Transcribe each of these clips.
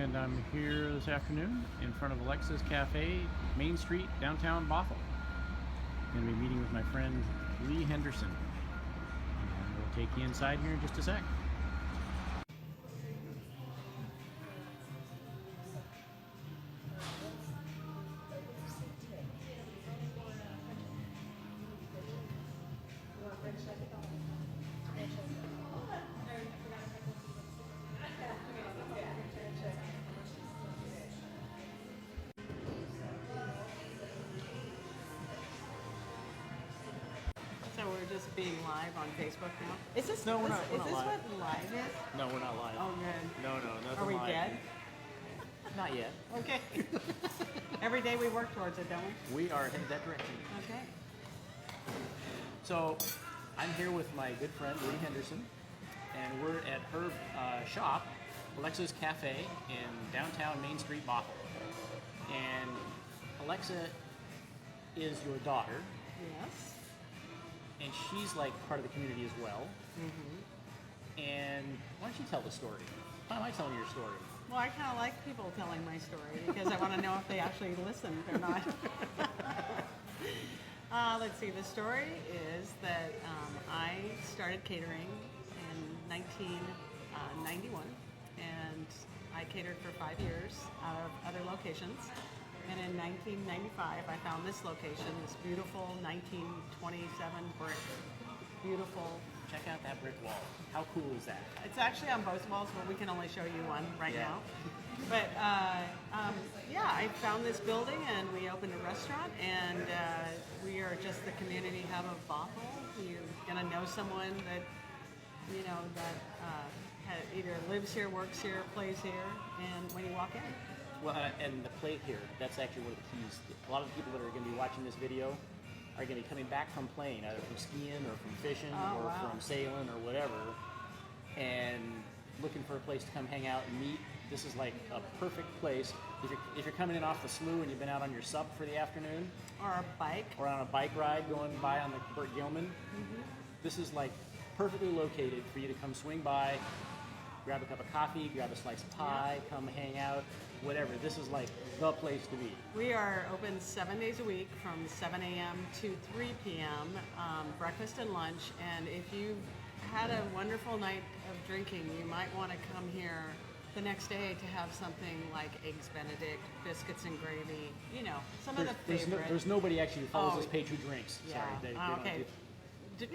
and I'm here this afternoon in front of Alexa's Cafe, Main Street, downtown Bothell. I'm going to be meeting with my friend Lee Henderson, and we'll take you inside here in just a sec. So we're just being live on Facebook now. Is this No, we're not Is this live. what live is? No, we're not live. Oh, good. No, nothing Are we live. dead? Not yet. Okay. Every day we work towards it, don't we? We are headed that direction. Okay. So, I'm here with my good friend Lee Henderson, and we're at her shop, Alexa's Cafe, in downtown Main Street, Bothell. And Alexa is your daughter, Yes. and she's like part of the community as well. Mm-hmm. And why don't you tell the story? Why am I telling your story? Well, I kind of like people telling my story because I want to know if they actually listened or not. Let's see. The story is that I started catering in 1991, and I catered for 5 years out of other locations. And in 1995, I found this location, this beautiful 1927 brick. Beautiful. Check out that brick wall. How cool is that? It's actually on both walls, but we can only show you one right now. But yeah, I found this building and we opened a restaurant, and we are just the community hub of Bothell. You're gonna know someone that either lives here, works here, plays here, and when you walk in. Well, and the plate here, that's actually one of the keys. A lot of the people that are going to be watching this video are going to be coming back from playing, either from skiing or from fishing from sailing or whatever, and looking for a place to come hang out and meet. This is like a perfect place. If you're coming in off the slough and you've been out on your sup for the afternoon, Or a bike. or on a bike ride going by on the Burt Gilman, this is like perfectly located for you to come swing by, grab a cup of coffee, grab a slice of pie, come hang out, whatever. This is like the place to be. We are open 7 days a week from 7 a.m. to 3 p.m., breakfast and lunch. And if you've had a wonderful night of drinking, you might want to come here the next day to have something like Eggs Benedict, biscuits and gravy, some of the favorite. There's nobody actually who follows this page who drinks. Yeah. Sorry. They don't Okay. do-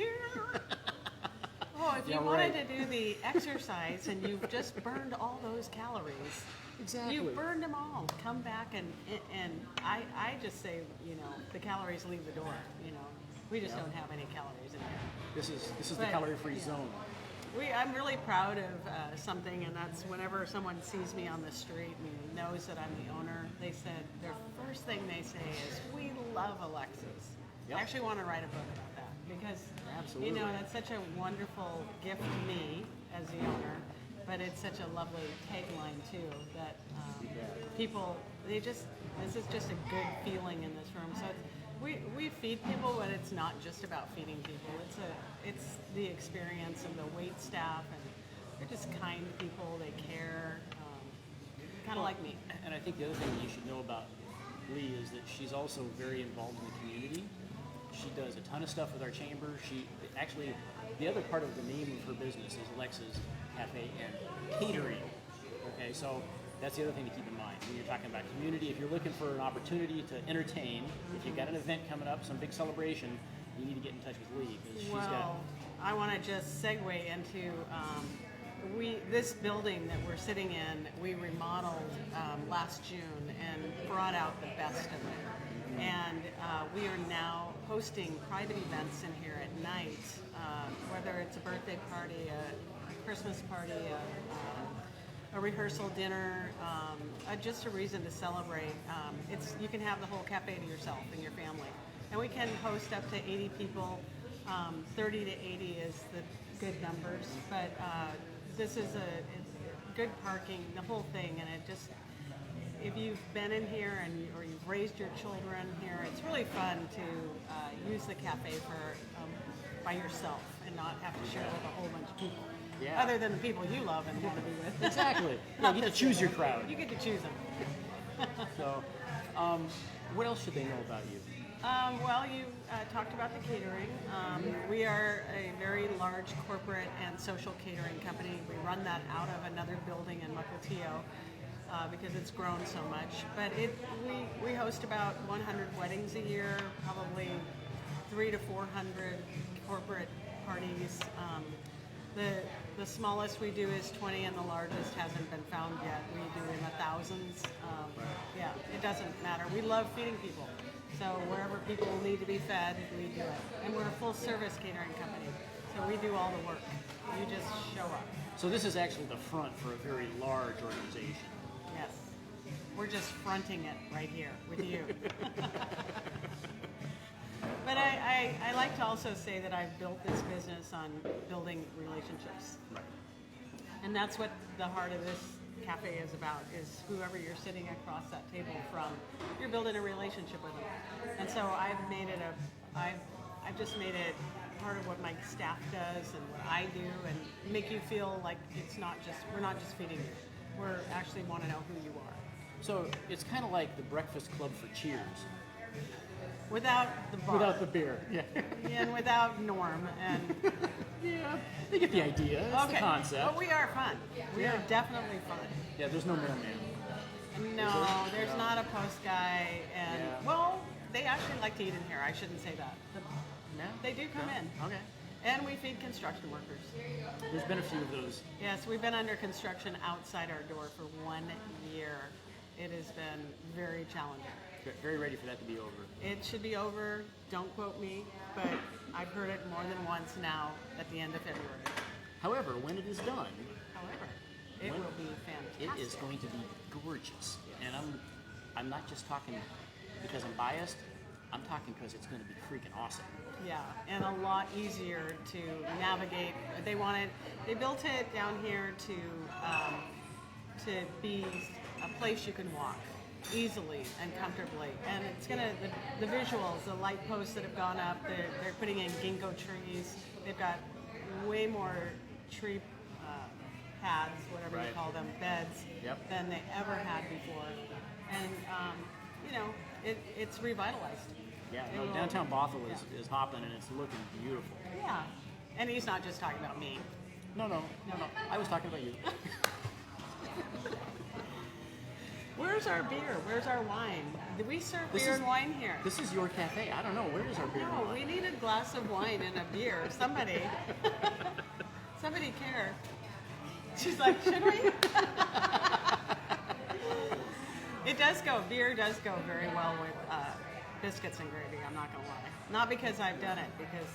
Oh, if you Yeah, wanted right. to do the exercise and you've just burned all those calories, Exactly. you burned them all. Come back and I just say, the calories leave the door. We just don't have any calories in here. This is the But, calorie-free zone. I'm really proud of something, and that's whenever someone sees me on the street and knows that I'm the owner, they said their first thing they say is, "We love Alexa's." Yep. I actually want to write a book about that because Absolutely. that's such a wonderful gift to me as the owner, but it's such a lovely tagline too that people this is just a good feeling in this room. So we feed people, but it's not just about feeding people. It's the experience of the wait staff, and they're just kind people. They care, kind of like me. And I think the other thing you should know about Lee is that she's also very involved in the community. She does a ton of stuff with our chamber. She actually, the other part of the name of her business is Alexa's Cafe and Catering. Okay, so that's the other thing to keep in mind when you're talking about community. If you're looking for an opportunity to entertain, if you've got an event coming up, some big celebration, you need to get in touch with Lee because she's got. I want to just segue into this building that we're sitting in. We remodeled last June and brought out the best of it. And we are now hosting private events in here at night, whether it's a birthday party, a Christmas party, a rehearsal dinner, just a reason to celebrate. You can have the whole cafe to yourself and your family. And we can host up to 80 people. 30 to 80 is the good numbers. But this is a good parking, the whole thing. And it just, if you've been in here or you've raised your children here, it's really fun to use the cafe by yourself and not have to share with a whole bunch of people. Yeah. Other than the people you love and want to be with. Exactly. Yeah, Not you get to this choose way. your crowd. You get to choose them. So, what else should they know about you? Well, you talked about the catering. We are a very large corporate and social catering company. We run that out of another building in Mukilteo because it's grown so much. But we host about 100 weddings a year, probably 300 to 400 corporate parties. The smallest we do is 20, and the largest hasn't been found yet. We do in the thousands. Yeah, it doesn't matter. We love feeding people. So wherever people need to be fed, we do it. And we're a full-service catering company, so we do all the work. You just show up. So this is actually the front for a very large organization. Yes. We're just fronting it right here with you. But I like to also say that I've built this business on building relationships. Right. And that's what the heart of this cafe is about, is whoever you're sitting across that table from, you're building a relationship with them. And so I've just made it part of what my staff does and what I do, and make you feel like we're not just feeding you. We're actually want to know who you are. So it's kind of like the Breakfast Club for Cheers. Without the bar. Without the beer. Yeah. And without Norm. And Yeah, they get the idea. It's the concept. But we are fun. We are definitely fun. Yeah, there's no mailman. No, there's not a post guy. And, Yeah. well, they actually like to eat in here. I shouldn't say that. No? They do come in. Okay. And we feed construction workers. There's been a few of those. Yes, we've been under construction outside our door for 1 year. It has been very challenging. Very ready for that to be over. It should be over. Don't quote me, but I've heard it more than once now at the end of February. However, when it is done, However, it When- will be fantastic. it is going to be gorgeous. And I'm not just talking because I'm biased. I'm talking because it's going to be freaking awesome. Yeah, and a lot easier to navigate. They built it down here to be a place you can walk easily and comfortably. And it's the visuals, the light posts that have gone up, they're putting in ginkgo trees. They've got way more tree pads, whatever you Right. call them, beds, Yep. than they ever had before. And, it's revitalized. Yeah, It no, will- downtown Bothell yeah. is hopping and it's looking beautiful. Yeah, and he's not just talking about me. No. I was talking about you. Where's our beer? Where's our wine? Do we serve This beer is- and wine here? This is your cafe. I don't know. Where is our beer? No, and we wine? need a glass of wine and a beer. Somebody care. She's like, should we? Beer does go very well with biscuits and gravy, I'm not gonna lie. Not because I've done it, because,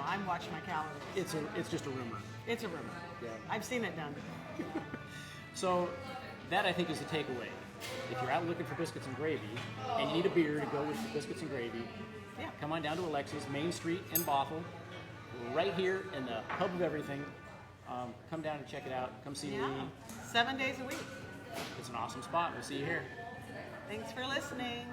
I'm watching my calories. It's just a rumor. It's a rumor. Yeah. I've seen it done. So that I think is the takeaway. If you're out looking for biscuits and gravy and you need a beer to go with the biscuits and gravy, Yeah. come on down to Alexa's, Main Street in Bothell, right here in the hub of everything. Come down and check it out. Come see Yeah. Lee. 7 days a week. It's an awesome spot. We'll see you here. Thanks for listening.